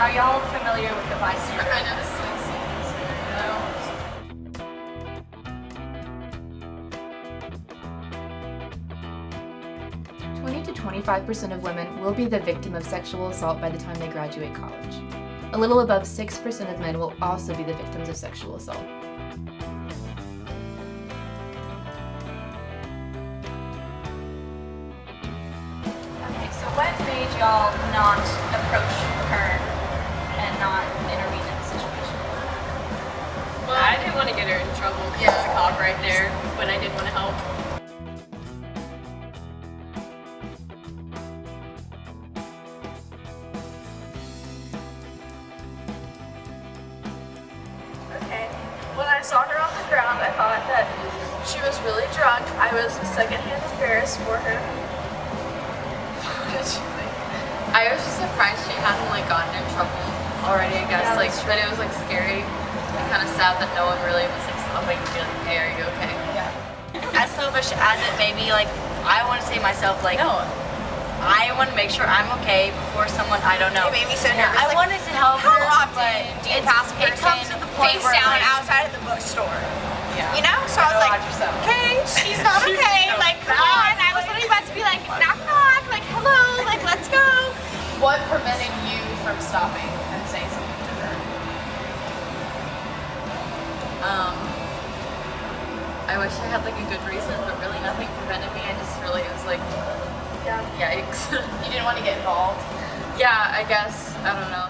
Are y'all familiar with the bystander? Kind of no. 20 to 25% of women will be the victim of sexual assault by the time they graduate college. A little above 6% of men will also be the victims of sexual assault. Okay, so what made y'all not approach her and not intervene in the situation? Well, I didn't want to get her in trouble because there's a cop right there, but I did want to help. Okay, when I saw her on the ground, I thought that she was really drunk. I was secondhand embarrassed for her. I was just surprised she hadn't like gotten in trouble already, I guess. Yeah, Like, that's but it was like scary and kind of sad that no one really was like stopping to be like, hey, are you okay? As selfish as it may be, like, I want to say to myself, like, I want to make sure I'm okay before someone, I don't know. It made me so nervous. I like, wanted to help how her, often but do you pass a it person comes to the point face where down like, outside of the bookstore? Yeah. You know? So I was like, Watch yourself. okay, she's not okay. Like, come on. I was literally about to be like, knock, knock. Like, hello. Like, let's go. What prevented you from stopping and saying something to her? I wish I had like a good reason, but really nothing prevented me. I just really was like, yikes. You didn't want to get involved? Yeah, I guess. I don't know.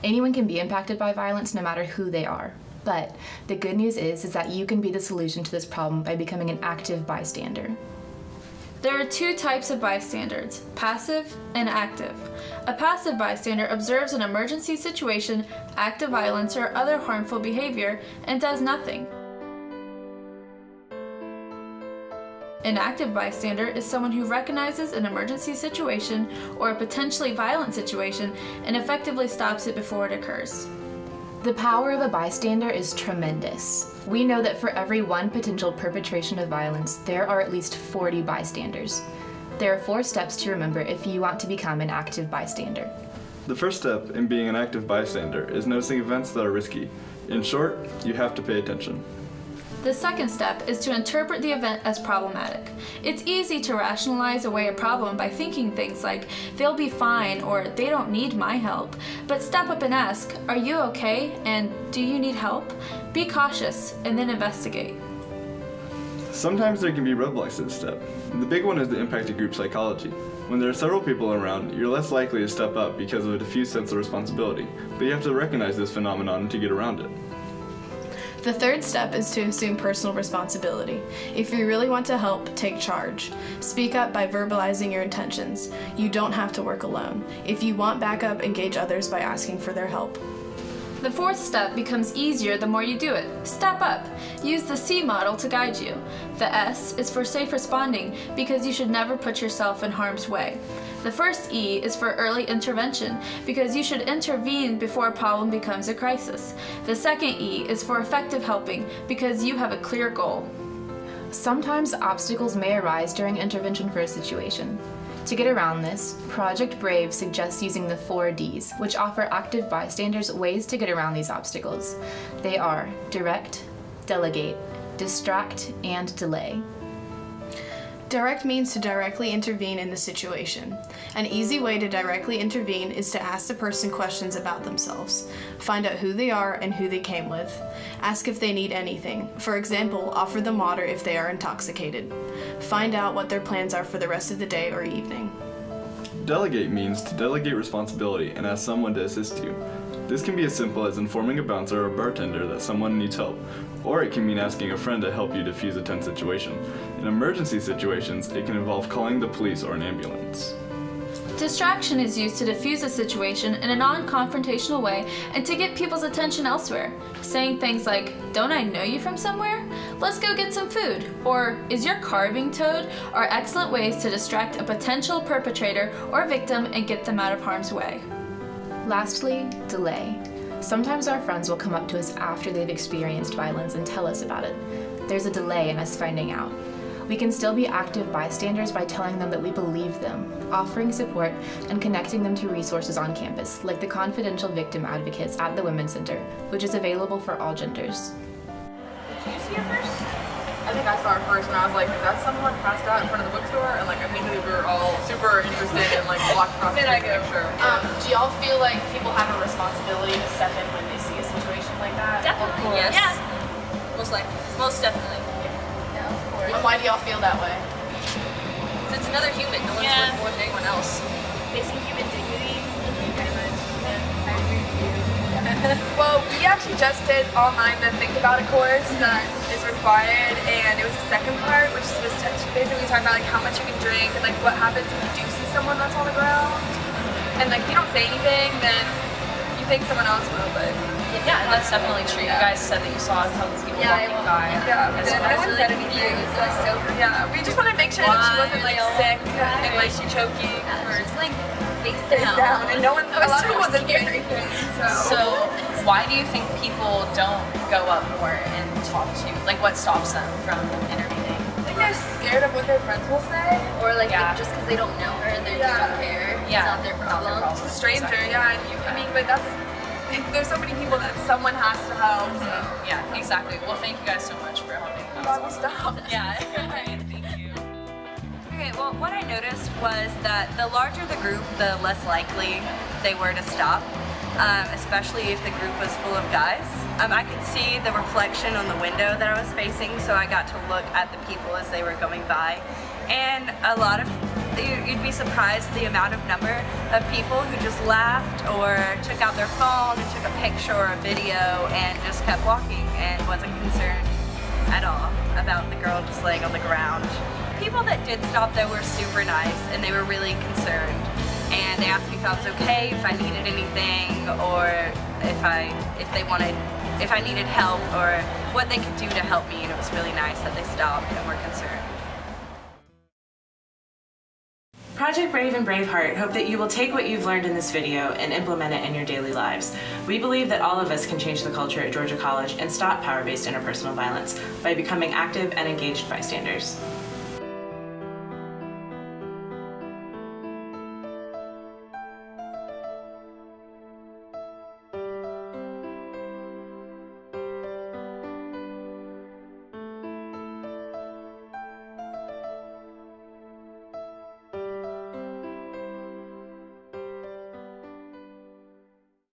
Anyone can be impacted by violence no matter who they are. But the good news is that you can be the solution to this problem by becoming an active bystander. There are two types of bystanders, passive and active. A passive bystander observes an emergency situation, act of violence, or other harmful behavior and does nothing. An active bystander is someone who recognizes an emergency situation or a potentially violent situation and effectively stops it before it occurs. The power of a bystander is tremendous. We know that for every one potential perpetration of violence, there are at least 40 bystanders. There are 4 steps to remember if you want to become an active bystander. The first step in being an active bystander is noticing events that are risky. In short, you have to pay attention. The second step is to interpret the event as problematic. It's easy to rationalize away a problem by thinking things like, they'll be fine or they don't need my help. But step up and ask, are you okay and do you need help? Be cautious and then investigate. Sometimes there can be roadblocks to this step. The big one is the impact of group psychology. When there are several people around, you're less likely to step up because of a diffuse sense of responsibility, but you have to recognize this phenomenon to get around it. The third step is to assume personal responsibility. If you really want to help, take charge. Speak up by verbalizing your intentions. You don't have to work alone. If you want backup, engage others by asking for their help. The fourth step becomes easier the more you do it. Step up. Use the C model to guide you. The S is for safe responding because you should never put yourself in harm's way. The first E is for early intervention because you should intervene before a problem becomes a crisis. The second E is for effective helping because you have a clear goal. Sometimes obstacles may arise during intervention for a situation. To get around this, Project BRAVE suggests using the 4 Ds, which offer active bystanders ways to get around these obstacles. They are direct, delegate, distract, and delay. Direct means to directly intervene in the situation. An easy way to directly intervene is to ask the person questions about themselves. Find out who they are and who they came with. Ask if they need anything. For example, offer them water if they are intoxicated. Find out what their plans are for the rest of the day or evening. Delegate means to delegate responsibility and ask someone to assist you. This can be as simple as informing a bouncer or bartender that someone needs help, or it can mean asking a friend to help you defuse a tense situation. In emergency situations, it can involve calling the police or an ambulance. Distraction is used to diffuse a situation in a non-confrontational way and to get people's attention elsewhere. Saying things like, "Don't I know you from somewhere? Let's go get some food," or "Is your car being towed?" are excellent ways to distract a potential perpetrator or victim and get them out of harm's way. Lastly, delay. Sometimes our friends will come up to us after they've experienced violence and tell us about it. There's a delay in us finding out. We can still be active bystanders by telling them that we believe them, offering support, and connecting them to resources on campus, like the confidential victim advocates at the Women's Center, which is available for all genders. Did you see her first? I think I saw her first, and I was like, is that someone passed out in front of the bookstore? And like immediately we were all super interested and like walked across the street to make sure. Do y'all feel like people have a responsibility to step in when they see a situation like that? Definitely, yes. Yeah. Most likely. Most definitely. Yeah, of course. And why do y'all feel that way? 'Cause it's another human. No one's worth more than anyone else. Basic human dignity. Very much. Yeah, I agree with you. Well, we actually just did online the Think About It course that is required, and it was the second part, which was basically talking about like how much you can drink and like what happens if you do see someone that's on the ground. And like if you don't say anything, then you think someone else will, but Yeah, that's definitely true. You guys said that you saw how these people walking by. yeah, as no well. one said anything. So yeah, we just wanted to make sure that she wasn't like sick and like she choking or Just like face face down. down, and no one, a lot of people wasn't saying anything. So why do you think people don't go up more and talk to you? Like what stops them from intervening? I think they're scared of what their friends will say. Or like Yeah. just because they don't know her, they just don't care. Yeah, It's not their problem. It's a stranger, yeah. And you, I mean, but that's, there's so many people that someone has to help. So. Yeah, exactly. Well, thank you guys so much for helping us. Bible stuff. Yeah, thank you. Okay, well, what I noticed was that the larger the group, the less likely they were to stop, especially if the group was full of guys. I could see the reflection on the window that I was facing, so I got to look at the people as they were going by. And a lot of, you'd be surprised the amount of number of people who just laughed or took out their phone and took a picture or a video and just kept walking and wasn't concerned at all about the girl just laying on the ground. People that did stop though were super nice and they were really concerned. And they asked me if I was okay, if I needed anything, or if I needed help, or what they could do to help me, and it was really nice that they stopped and were concerned. Project Brave and BRAVEheart hope that you will take what you've learned in this video and implement it in your daily lives. We believe that all of us can change the culture at Georgia College and stop power-based interpersonal violence by becoming active and engaged bystanders.